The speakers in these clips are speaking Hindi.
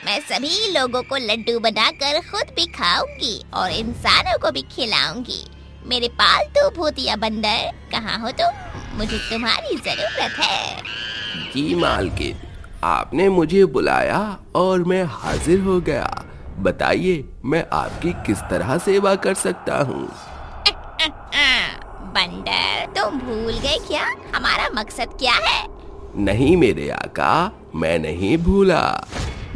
मैं सभी लोगों को लड्डू बनाकर खुद भी खाऊंगी और इंसानों को भी खिलाऊंगी। मेरे पालतू भूतिया बंदर, कहाँ हो तुम? मुझे तुम्हारी जरूरत है। जी मालकिन, आपने मुझे बुलाया और मैं हाजिर हो गया। बताइए, मैं आपकी किस तरह सेवा कर सकता हूँ? बंदर, तुम भूल गए क्या हमारा मकसद क्या है? नहीं मेरे आका, मैं नहीं भूला।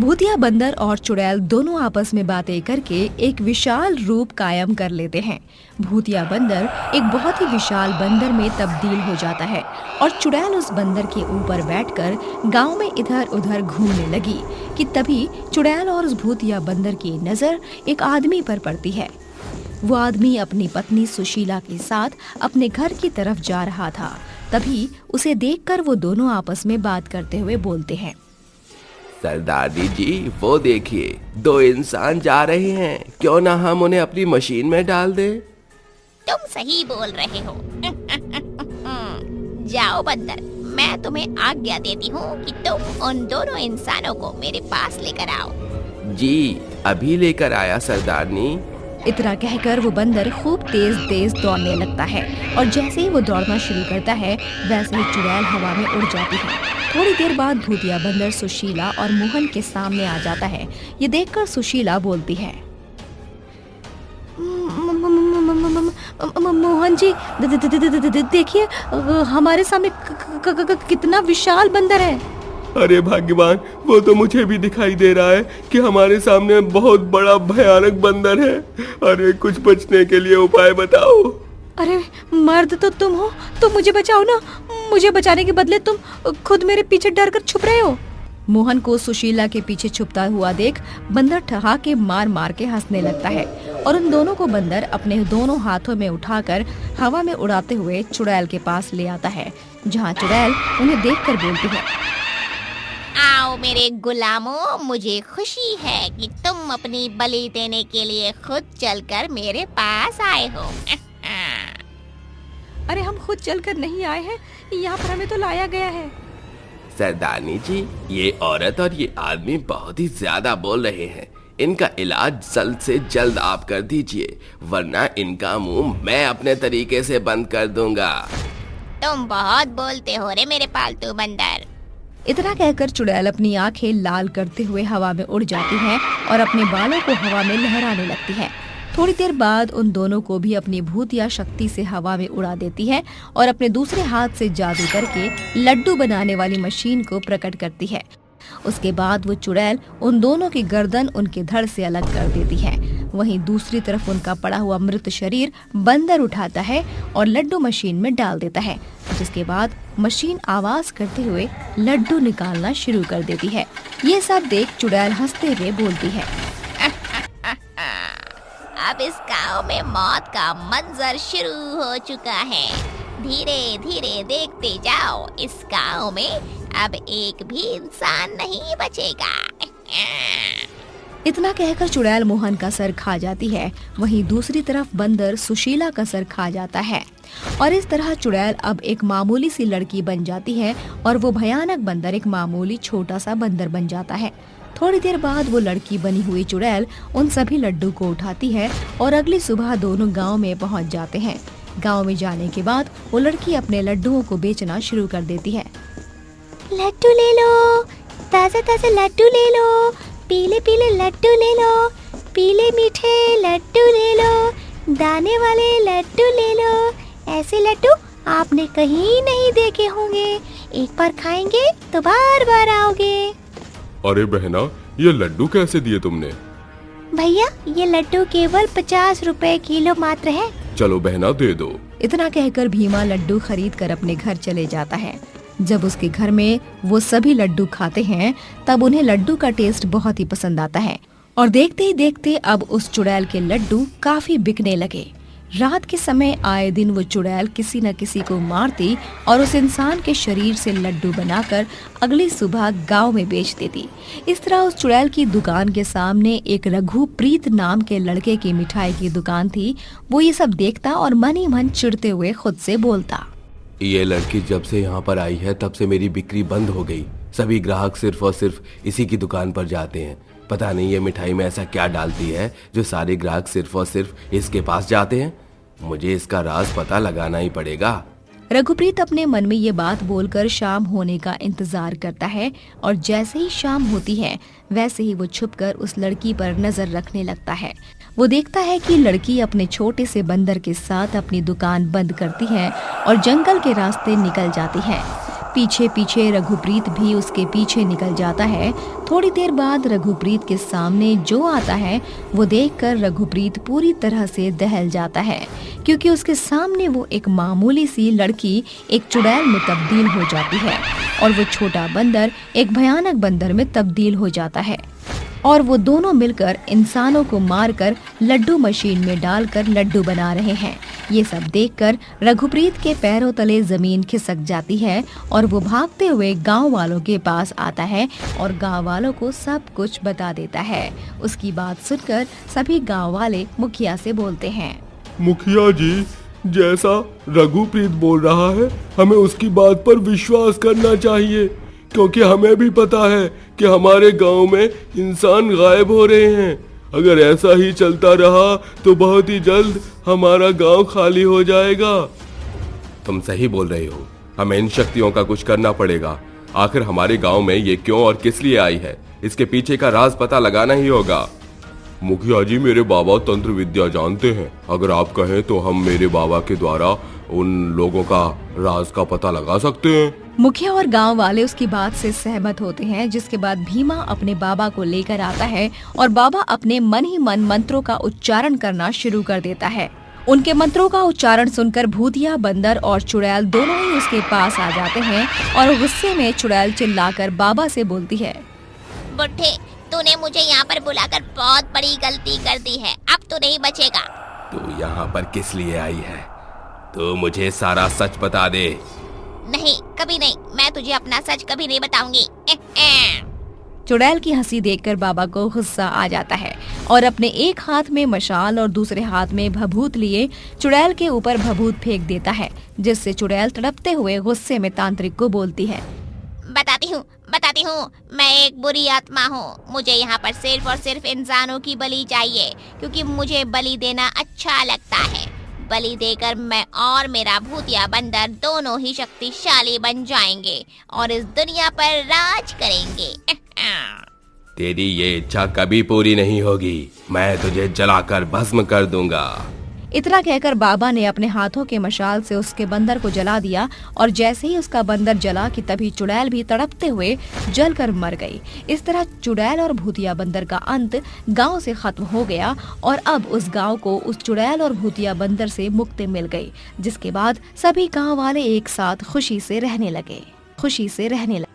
भूतिया बंदर और चुड़ैल दोनों आपस में बातें करके एक विशाल रूप कायम कर लेते हैं। भूतिया बंदर एक बहुत ही विशाल बंदर में तब्दील हो जाता है और चुड़ैल उस बंदर के ऊपर बैठकर गांव में इधर उधर घूमने लगी कि तभी चुड़ैल और उस भूतिया बंदर की नजर एक आदमी पर पड़ती है। वो आदमी अपनी पत्नी सुशीला के साथ अपने घर की तरफ जा रहा था। तभी उसे देखकर वो दोनों आपस में बात करते हुए बोलते हैं। सरदारनी जी, वो देखिए, 2 इंसान जा रहे हैं। क्यों ना हम उन्हें अपनी मशीन में डाल दें? तुम सही बोल रहे हो। जाओ बंदर, मैं तुम्हें आज्ञा देती हूँ कि तुम उन दोनों इंसानों को मेरे पास लेकर आओ। जी, अभी लेकर आया सरदारनी। इतना कहकर वो बंदर खूब तेज तेज दौड़ने लगता है और जैसे ही वो दौड़ना शुरू करता है वैसे ही चुड़ैल हवा में उड़ जाती है। थोड़ी देर बाद भूतिया बंदर सुशीला और मोहन के सामने आ जाता है। ये देखकर सुशीला बोलती है, मोहन जी, देखिए हमारे सामने कितना विशाल बंदर है। अरे भाग्यवान, वो तो मुझे भी दिखाई दे रहा है कि हमारे सामने बहुत बड़ा भयानक बंदर है। अरे कुछ बचने के लिए उपाय बताओ। अरे मर्द तो तुम हो, तो मुझे बचाओ ना। मुझे बचाने के बदले तुम खुद मेरे पीछे डर कर छुप रहे हो। मोहन को सुशीला के पीछे छुपता हुआ देख बंदर ठहाके मार मार के हंसने लगता है और उन दोनों को बंदर अपने दोनों हाथों में उठाकर हवा में उड़ाते हुए चुड़ैल के पास ले आता है, जहाँ चुड़ैल उन्हें देखकर बोलती है, आओ मेरे गुलामों, मुझे खुशी है कि तुम अपनी बलि देने के लिए खुद चलकर मेरे पास आए हो। अरे हम खुद चलकर नहीं आए हैं, यहाँ पर हमें तो लाया गया है। सरदारनी जी, ये औरत और ये आदमी बहुत ही ज्यादा बोल रहे हैं। इनका इलाज जल्द से जल्द आप कर दीजिए, वरना इनका मुंह मैं अपने तरीके से बंद कर दूंगा। तुम बहुत बोलते हो रे मेरे पालतू बंदर। इतना कहकर चुड़ैल अपनी आंखें लाल करते हुए हवा में उड़ जाती है और अपने बालों को हवा में लहराने लगती है। थोड़ी देर बाद उन दोनों को भी अपनी भूतिया शक्ति से हवा में उड़ा देती है और अपने दूसरे हाथ से जादू करके लड्डू बनाने वाली मशीन को प्रकट करती है। उसके बाद वो चुड़ैल उन दोनों की गर्दन उनके धड़ से अलग कर देती है। वहीं दूसरी तरफ उनका पड़ा हुआ मृत शरीर बंदर उठाता है और लड्डू मशीन में डाल देता है, जिसके बाद मशीन आवाज करते हुए लड्डू निकालना शुरू कर देती है। ये सब देख चुड़ैल हंसते हुए बोलती है, अब इस गांव में मौत का मंजर शुरू हो चुका है। धीरे धीरे देखते जाओ, इस गांव में अब एक भी इंसान नहीं बचेगा। इतना कहकर चुड़ैल मोहन का सर खा जाती है। वहीं दूसरी तरफ बंदर सुशीला का सर खा जाता है और इस तरह चुड़ैल अब एक मामूली सी लड़की बन जाती है और वो भयानक बंदर एक मामूली छोटा सा बंदर बन जाता है। थोड़ी देर बाद वो लड़की बनी हुई चुड़ैल उन सभी लड्डू को उठाती है और अगली सुबह दोनों गांव में पहुंच जाते हैं। गांव में जाने के बाद वो लड़की अपने लड्डुओं को बेचना शुरू कर देती है। लड्डू ले लो, ताजा ताजा लड्डू ले लो, पीले पीले लड्डू ले लो, पीले मीठे लड्डू ले लो, दाने वाले लड्डू ले लो। ऐसे लड्डू आपने कहीं नहीं देखे होंगे, एक बार खाएंगे तो बार बार आओगे। अरे बहना, ये लड्डू कैसे दिए तुमने? भैया, ये लड्डू केवल 50 रुपए किलो मात्र है। चलो बहना, दे दो। इतना कहकर भीमा लड्डू खरीद कर अपने घर चले जाता है। जब उसके घर में वो सभी लड्डू खाते हैं तब उन्हें लड्डू का टेस्ट बहुत ही पसंद आता है और देखते ही देखते अब उस चुड़ैल के लड्डू काफी बिकने लगे। रात के समय आए दिन वो चुड़ैल किसी न किसी को मारती और उस इंसान के शरीर से लड्डू बनाकर अगली सुबह गांव में बेच देती। इस तरह उस चुड़ैल की दुकान के सामने एक रघु प्रीत नाम के लड़के की मिठाई की दुकान थी। वो ये सब देखता और मन ही मन चिढ़ते हुए खुद से बोलता, ये लड़की जब से यहाँ पर आई है तब से मेरी बिक्री बंद हो गई। सभी ग्राहक सिर्फ और सिर्फ इसी की दुकान पर जाते हैं। पता नहीं ये मिठाई में ऐसा क्या डालती है जो सारे ग्राहक सिर्फ और सिर्फ इसके पास जाते हैं। मुझे इसका राज पता लगाना ही पड़ेगा। रघुप्रीत अपने मन में ये बात बोलकर शाम होने का इंतजार करता है और जैसे ही शाम होती है वैसे ही वो छुपकर उस लड़की पर नजर रखने लगता है। वो देखता है कि लड़की अपने छोटे से बंदर के साथ अपनी दुकान बंद करती है और जंगल के रास्ते निकल जाती है। पीछे पीछे रघुप्रीत भी उसके पीछे निकल जाता है। थोड़ी देर बाद रघुप्रीत के सामने जो आता है वो देखकर रघुप्रीत पूरी तरह से दहल जाता है, क्योंकि उसके सामने वो एक मामूली सी लड़की एक चुड़ैल में तब्दील हो जाती है और वो छोटा बंदर एक भयानक बंदर में तब्दील हो जाता है और वो दोनों मिलकर इंसानों को मारकर लड्डू मशीन में डालकर लड्डू बना रहे हैं। ये सब देखकर रघुप्रीत के पैरों तले जमीन खिसक जाती है और वो भागते हुए गांव वालों के पास आता है और गांव वालों को सब कुछ बता देता है। उसकी बात सुनकर सभी गांव वाले मुखिया से बोलते हैं, मुखिया जी, जैसा रघुप्रीत बोल रहा है हमें उसकी बात पर विश्वास करना चाहिए, क्योंकि हमें भी पता है कि हमारे गांव में इंसान गायब हो रहे हैं। अगर ऐसा ही चलता रहा तो बहुत ही जल्द हमारा गांव खाली हो जाएगा। तुम सही बोल रहे हो, हमें इन शक्तियों का कुछ करना पड़ेगा। आखिर हमारे गांव में ये क्यों और किस लिए आई है, इसके पीछे का राज पता लगाना ही होगा। मुखिया जी, मेरे बाबा तंत्र विद्या जानते हैं। अगर आप कहें तो हम मेरे बाबा के द्वारा उन लोगों का राज का पता लगा सकते हैं। मुखिया और गांव वाले उसकी बात से सहमत होते हैं, जिसके बाद भीमा अपने बाबा को लेकर आता है और बाबा अपने मन ही मन मंत्रों का उच्चारण करना शुरू कर देता है। उनके मंत्रों का उच्चारण सुनकर भूतिया बंदर और चुड़ैल दोनों ही उसके पास आ जाते हैं और गुस्से में चुड़ैल चिल्लाकर बाबा से बोलती है, बुढ़े, तूने मुझे यहाँ पर बुलाकर बहुत बड़ी गलती कर दी है, अब तू नहीं बचेगा। तू यहाँ पर किस लिए आई है? तू मुझे सारा सच बता दे। नहीं, कभी नहीं, मैं तुझे अपना सच कभी नहीं बताऊंगी। चुड़ैल की हंसी देखकर बाबा को गुस्सा आ जाता है और अपने एक हाथ में मशाल और दूसरे हाथ में भभूत लिए चुड़ैल के ऊपर भभूत फेंक देता है, जिससे चुड़ैल तड़पते हुए गुस्से में तांत्रिक को बोलती है, बताती हूँ, मैं एक बुरी आत्मा हूँ। मुझे यहाँ पर सिर्फ और सिर्फ इंसानों की बलि चाहिए, क्योंकि मुझे बलि देना अच्छा लगता है। बलि देकर मैं और मेरा भूतिया बंदर दोनों ही शक्तिशाली बन जाएंगे और इस दुनिया पर राज करेंगे। तेरी ये इच्छा कभी पूरी नहीं होगी। मैं तुझे जलाकर भस्म कर दूंगा। इतना कहकर बाबा ने अपने हाथों के मशाल से उसके बंदर को जला दिया और जैसे ही उसका बंदर जला कि तभी चुड़ैल भी तड़पते हुए जलकर मर गई। इस तरह चुड़ैल और भूतिया बंदर का अंत गांव से खत्म हो गया और अब उस गांव को उस चुड़ैल और भूतिया बंदर से मुक्ति मिल गई, जिसके बाद सभी गांव वाले एक साथ खुशी से रहने लगे।